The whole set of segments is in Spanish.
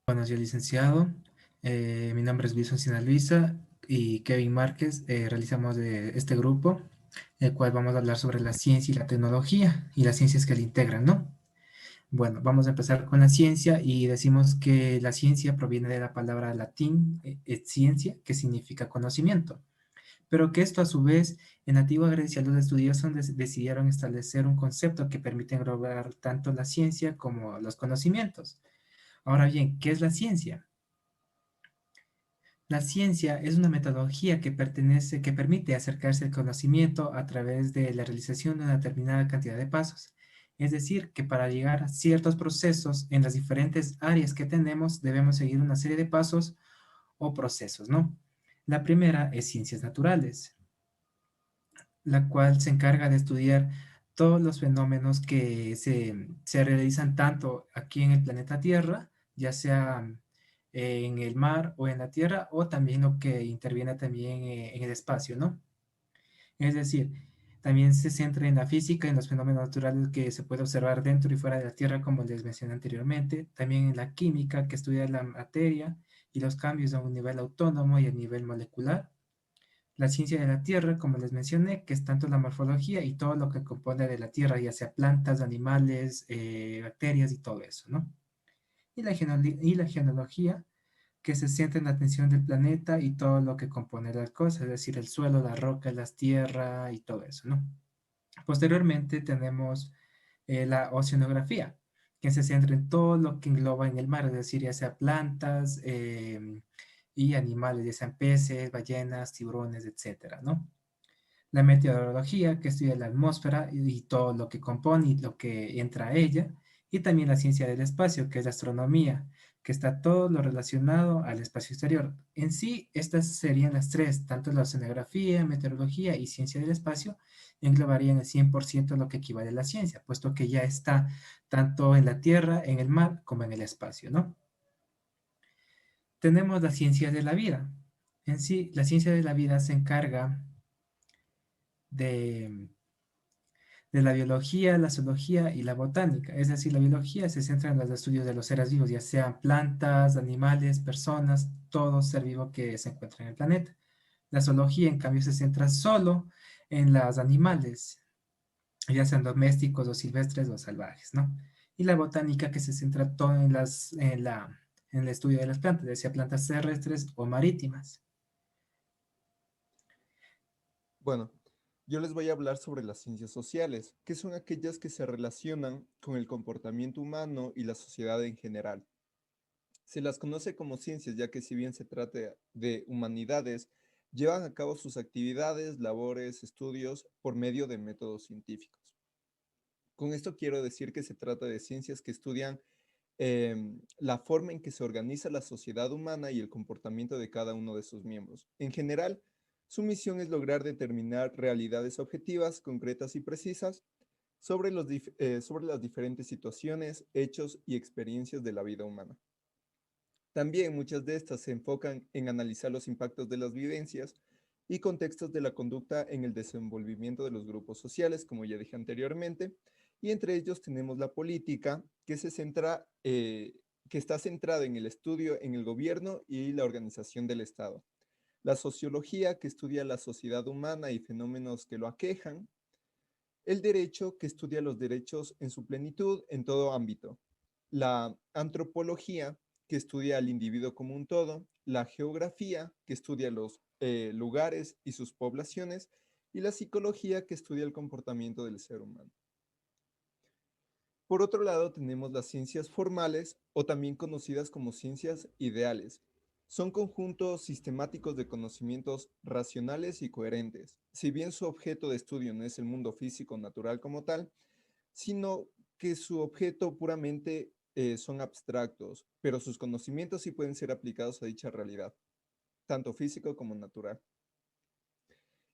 Buenos días, licenciado. Mi nombre es Wilson Luisa y Kevin Márquez. Realizamos este grupo, el cual vamos a hablar sobre la ciencia y la tecnología y las ciencias que le integran, ¿no? Bueno, vamos a empezar con la ciencia y decimos que la ciencia proviene de la palabra latín et ciencia, que significa conocimiento, pero que esto a su vez en la antigua Grecia los estudiosos decidieron establecer un concepto que permite englobar tanto la ciencia como los conocimientos. Ahora bien, ¿qué es la ciencia? La ciencia es una metodología que permite acercarse al conocimiento a través de la realización de una determinada cantidad de pasos. Es decir, que para llegar a ciertos procesos en las diferentes áreas que tenemos, debemos seguir una serie de pasos o procesos, ¿no? La primera es ciencias naturales, la cual se encarga de estudiar todos los fenómenos que se realizan tanto aquí en el planeta Tierra, ya sea en el mar o en la tierra, o también lo que interviene también en el espacio, ¿no? Es decir, también se centra en la física, en los fenómenos naturales que se puede observar dentro y fuera de la Tierra, como les mencioné anteriormente, también en la química, que estudia la materia y los cambios a un nivel autónomo y a nivel molecular, la ciencia de la Tierra, como les mencioné, que es tanto la morfología y todo lo que compone de la Tierra, ya sea plantas, animales, bacterias y todo eso, ¿no? Y la geología, que se centra en la atención del planeta y todo lo que compone las cosas, es decir, el suelo, las rocas, las tierras y todo eso, ¿no? Posteriormente tenemos la oceanografía, que se centra en todo lo que engloba en el mar, es decir, ya sea plantas y animales, ya sean peces, ballenas, tiburones, etcétera, ¿no? La meteorología, que estudia la atmósfera y todo lo que compone y lo que entra a ella, y también la ciencia del espacio, que es la astronomía, que está todo lo relacionado al espacio exterior. En sí, estas serían las tres, tanto la oceanografía, meteorología y ciencia del espacio, englobarían el 100% lo que equivale a la ciencia, puesto que ya está tanto en la tierra, en el mar, como en el espacio, ¿no? Tenemos la ciencia de la vida. En sí, la ciencia de la vida se encarga de la biología, la zoología y la botánica. Es decir, la biología se centra en los estudios de los seres vivos, ya sean plantas, animales, personas, todo ser vivo que se encuentra en el planeta. La zoología, en cambio, se centra solo en los animales, ya sean domésticos o silvestres o salvajes, ¿no? Y la botánica, que se centra todo en el estudio de las plantas, ya sea plantas terrestres o marítimas. Bueno, yo les voy a hablar sobre las ciencias sociales, que son aquellas que se relacionan con el comportamiento humano y la sociedad en general. Se las conoce como ciencias, ya que si bien se trata de humanidades, llevan a cabo sus actividades, labores, estudios por medio de métodos científicos. Con esto quiero decir que se trata de ciencias que estudian la forma en que se organiza la sociedad humana y el comportamiento de cada uno de sus miembros. En general, su misión es lograr determinar realidades objetivas, concretas y precisas sobre, sobre las diferentes situaciones, hechos y experiencias de la vida humana. También muchas de estas se enfocan en analizar los impactos de las vivencias y contextos de la conducta en el desenvolvimiento de los grupos sociales, como ya dije anteriormente, y entre ellos tenemos la política, que está centrada en el estudio en el gobierno y la organización del Estado. La sociología, que estudia la sociedad humana y fenómenos que lo aquejan. El derecho, que estudia los derechos en su plenitud en todo ámbito. La antropología, que estudia al individuo como un todo. La geografía, que estudia los lugares y sus poblaciones. Y la psicología, que estudia el comportamiento del ser humano. Por otro lado, tenemos las ciencias formales o también conocidas como ciencias ideales. Son conjuntos sistemáticos de conocimientos racionales y coherentes. Si bien su objeto de estudio no es el mundo físico natural como tal, sino que su objeto puramente son abstractos, pero sus conocimientos sí pueden ser aplicados a dicha realidad, tanto físico como natural.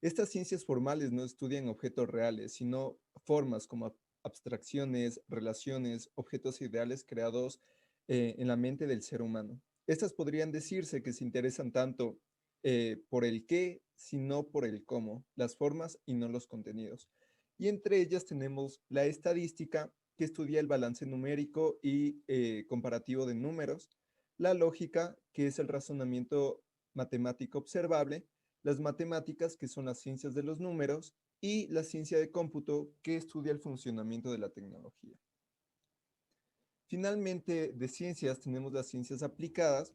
Estas ciencias formales no estudian objetos reales, sino formas como abstracciones, relaciones, objetos ideales creados en la mente del ser humano. Estas podrían decirse que se interesan tanto por el qué, sino por el cómo, las formas y no los contenidos. Y entre ellas tenemos la estadística, que estudia el balance numérico y comparativo de números, la lógica, que es el razonamiento matemático observable, las matemáticas, que son las ciencias de los números, y la ciencia de cómputo, que estudia el funcionamiento de la tecnología. Finalmente, de ciencias tenemos las ciencias aplicadas,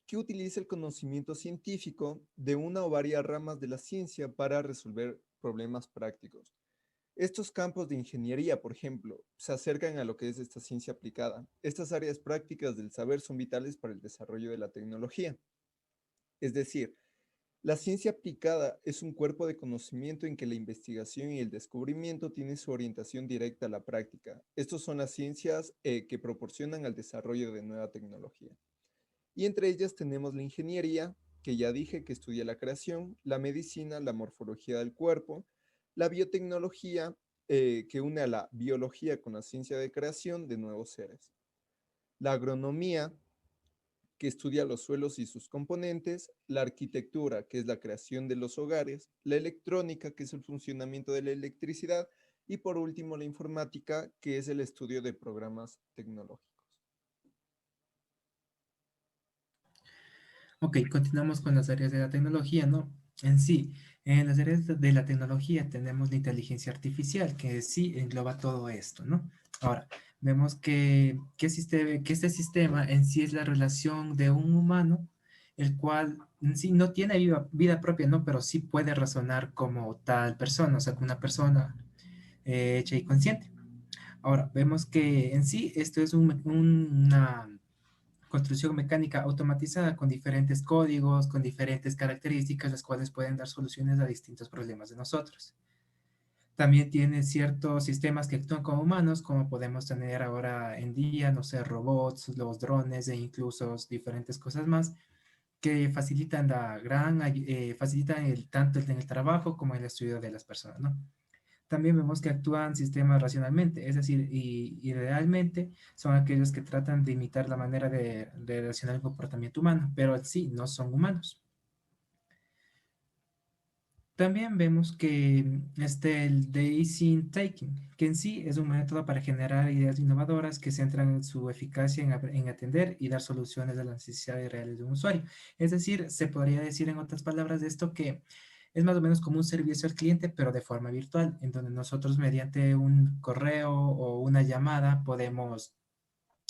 que utiliza el conocimiento científico de una o varias ramas de la ciencia para resolver problemas prácticos. Estos campos de ingeniería, por ejemplo, se acercan a lo que es esta ciencia aplicada. Estas áreas prácticas del saber son vitales para el desarrollo de la tecnología. Es decir, la ciencia aplicada es un cuerpo de conocimiento en que la investigación y el descubrimiento tienen su orientación directa a la práctica. Estos son las ciencias que proporcionan al desarrollo de nueva tecnología. Y entre ellas tenemos la ingeniería, que ya dije que estudia la creación, la medicina, la morfología del cuerpo, la biotecnología, que une a la biología con la ciencia de creación de nuevos seres, la agronomía, que estudia los suelos y sus componentes, la arquitectura, que es la creación de los hogares, la electrónica, que es el funcionamiento de la electricidad, y por último la informática, que es el estudio de programas tecnológicos. Ok, continuamos con las áreas de la tecnología, ¿no? En sí, en las áreas de la tecnología tenemos la inteligencia artificial, que sí engloba todo esto, ¿no? Ahora, vemos que este sistema en sí es la relación de un humano, el cual en sí no tiene vida propia, ¿no? Pero sí puede razonar como tal persona, o sea, como una persona hecha y consciente. Ahora, vemos que en sí esto es una construcción mecánica automatizada con diferentes códigos, con diferentes características, las cuales pueden dar soluciones a distintos problemas de nosotros. También tiene ciertos sistemas que actúan como humanos, como podemos tener ahora en día, no sé, robots, los drones e incluso diferentes cosas más que facilitan facilitan tanto en el trabajo como en el estudio de las personas, ¿no? También vemos que actúan sistemas racionalmente, es decir, y realmente son aquellos que tratan de imitar la manera de relacionar el comportamiento humano, pero en sí no son humanos. También vemos que el Design Thinking, que en sí es un método para generar ideas innovadoras que centran en su eficacia en atender y dar soluciones a las necesidades reales de un usuario. Es decir, se podría decir en otras palabras de esto que es más o menos como un servicio al cliente, pero de forma virtual, en donde nosotros mediante un correo o una llamada podemos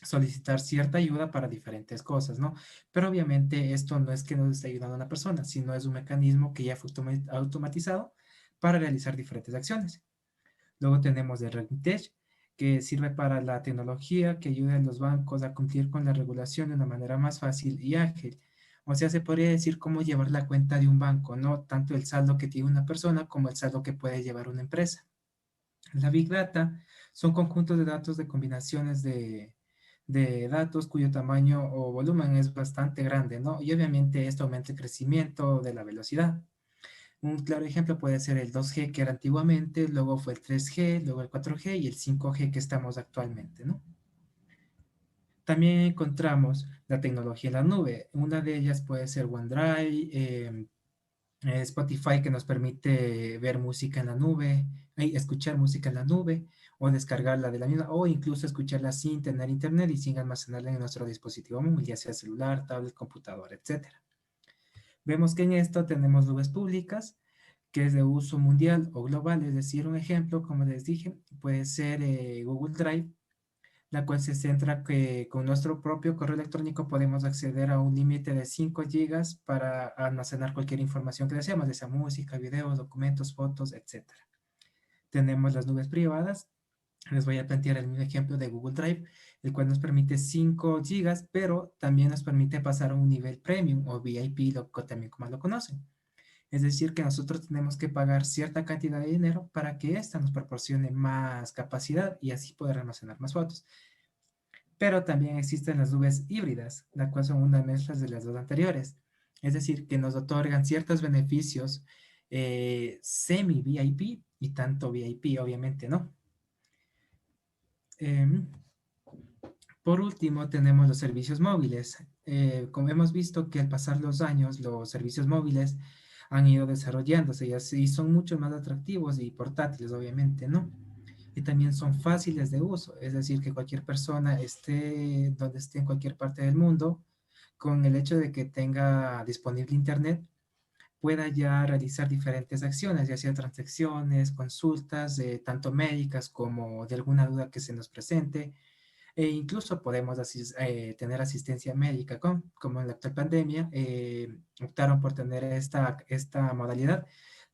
solicitar cierta ayuda para diferentes cosas, ¿no? Pero obviamente esto no es que nos esté ayudando a una persona, sino es un mecanismo que ya fue automatizado para realizar diferentes acciones. Luego tenemos el RegTech, que sirve para la tecnología que ayuda a los bancos a cumplir con la regulación de una manera más fácil y ágil. O sea, se podría decir cómo llevar la cuenta de un banco, no tanto el saldo que tiene una persona como el saldo que puede llevar una empresa. La Big Data son conjuntos de datos de combinaciones de datos cuyo tamaño o volumen es bastante grande, ¿no? Y obviamente esto aumenta el crecimiento de la velocidad. Un claro ejemplo puede ser el 2G que era antiguamente, luego fue el 3G, luego el 4G y el 5G que estamos actualmente, ¿no? También encontramos la tecnología en la nube. Una de ellas puede ser OneDrive, Spotify que nos permite ver música en la nube, escuchar música en la nube o descargarla de la misma o incluso escucharla sin tener internet y sin almacenarla en nuestro dispositivo móvil, ya sea celular, tablet, computadora, etcétera. Vemos que en esto tenemos nubes públicas, que es de uso mundial o global, es decir, un ejemplo, como les dije, puede ser Google Drive, la cual se centra que con nuestro propio correo electrónico podemos acceder a un límite de 5 gigas para almacenar cualquier información que deseamos, ya sea música, videos, documentos, fotos, etcétera. Tenemos las nubes privadas. Les voy a plantear el mismo ejemplo de Google Drive, el cual nos permite 5 gigas, pero también nos permite pasar a un nivel premium o VIP, también como lo conocen. Es decir, que nosotros tenemos que pagar cierta cantidad de dinero para que ésta nos proporcione más capacidad y así poder almacenar más fotos. Pero también existen las nubes híbridas, la cual son una mezcla de las dos anteriores. Es decir, que nos otorgan ciertos beneficios semi-VIP y tanto VIP, obviamente, ¿no? Em, por último, tenemos los servicios móviles. Como hemos visto que al pasar los años, los servicios móviles han ido desarrollándose y así son mucho más atractivos y portátiles, obviamente, ¿no? Y también son fáciles de uso, es decir, que cualquier persona esté donde esté en cualquier parte del mundo, con el hecho de que tenga disponible internet, pueda ya realizar diferentes acciones, ya sea transacciones, consultas, tanto médicas como de alguna duda que se nos presente, e incluso podemos tener asistencia médica, como en la actual pandemia, optaron por tener esta modalidad,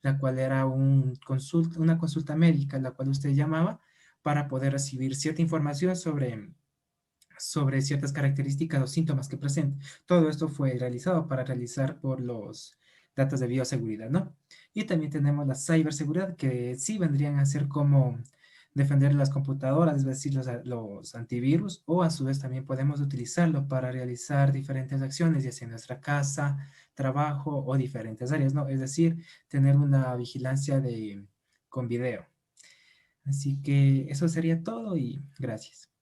la cual era una consulta médica, la cual usted llamaba para poder recibir cierta información sobre ciertas características o síntomas que presenta. Todo esto fue realizado para realizar por los datos de bioseguridad, ¿no? Y también tenemos la ciberseguridad, que sí vendrían a ser como defender las computadoras, es decir, los antivirus, o a su vez también podemos utilizarlo para realizar diferentes acciones, ya sea en nuestra casa, trabajo o diferentes áreas, ¿no? Es decir, tener una vigilancia con video. Así que eso sería todo y gracias.